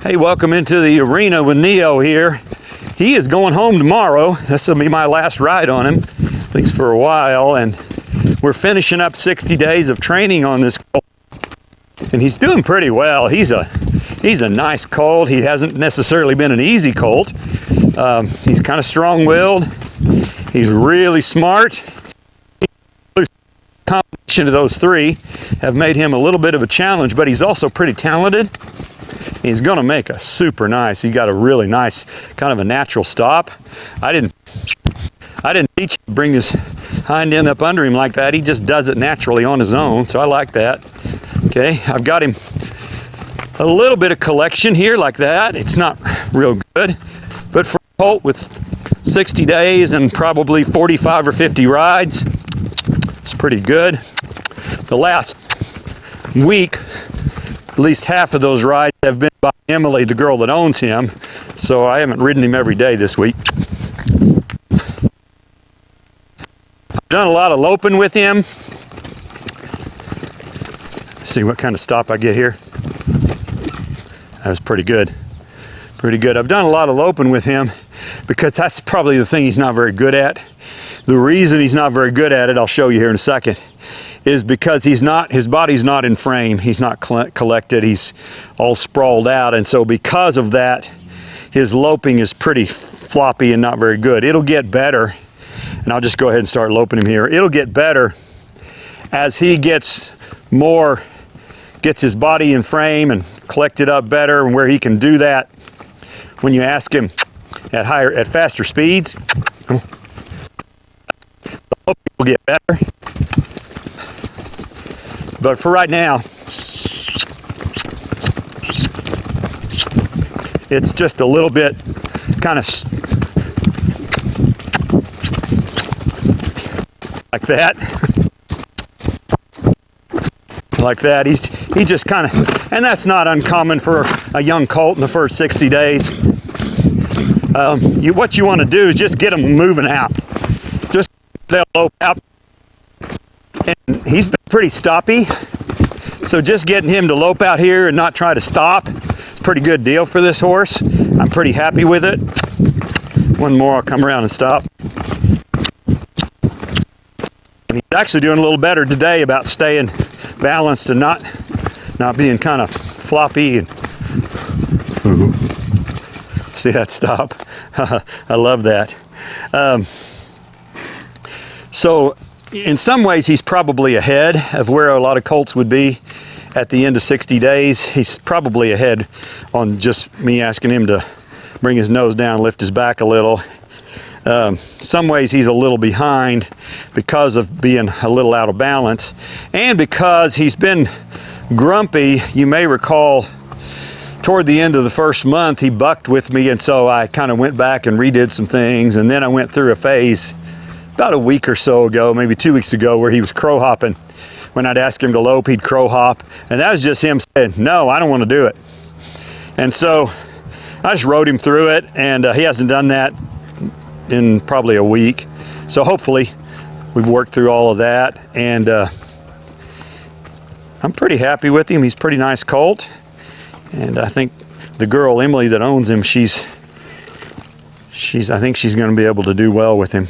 Hey, welcome into the arena with Neo here. He is going home tomorrow. This will be my last ride on him, at least for a while. And we're finishing up 60 days of training on this colt. And he's doing pretty well. He's a nice colt. He hasn't necessarily been an easy colt. He's kind of strong-willed. He's really smart. The combination of those three have made him a little bit of a challenge, but he's also pretty talented. He's going to make a super nice. He got a really nice kind of a natural stop. I didn't teach him to bring his hind end up under him like that. He just does it naturally on his own, so I like that. Okay, I've got him a little bit of collection here like that. It's not real good, but for a colt with 60 days and probably 45 or 50 rides, it's pretty good. The last week, at least half of those rides have been by Emily, the girl that owns him, so I haven't ridden him every day this week. I've done a lot of loping with him. Let's see what kind of stop I get here. That was pretty good. Pretty good. I've done a lot of loping with him because that's probably the thing he's not very good at. The reason he's not very good at it, I'll show you here in a second, is because his body's not in frame. He's not collected. He's all sprawled out. And so because of that, his loping is pretty floppy and not very good. It'll get better. And I'll just go ahead and start loping him here. It'll get better as he gets his body in frame and collected up better, and where he can do that when you ask him at faster speeds. The loping will get better. But for right now, it's just a little bit kind of like that. Like that. He just kind of, and that's not uncommon for a young colt in the first 60 days. What you want to do is just get them moving out. Just they'll lope out. And he's been pretty stoppy, so just getting him to lope out here and not try to stop, pretty good deal for this horse. I'm pretty happy with it. One more, I'll come around and stop. And he's actually doing a little better today about staying balanced and not being kind of floppy. And see that stop? I love that. So in some ways, he's probably ahead of where a lot of colts would be at the end of 60 days. He's probably ahead on just me asking him to bring his nose down, lift his back a little. Some ways he's a little behind because of being a little out of balance, and because he's been grumpy. You may recall toward the end of the first month, he bucked with me, and so I kind of went back and redid some things, and then I went through a phase about a week or so ago, maybe 2 weeks ago, where he was crow hopping. When I'd ask him to lope, he'd crow hop, and that was just him saying, no, I don't want to do it. And so I just rode him through it, and he hasn't done that in probably a week. So hopefully we've worked through all of that, and I'm pretty happy with him. He's a pretty nice colt, and I think the girl, Emily, that owns him, I think she's going to be able to do well with him.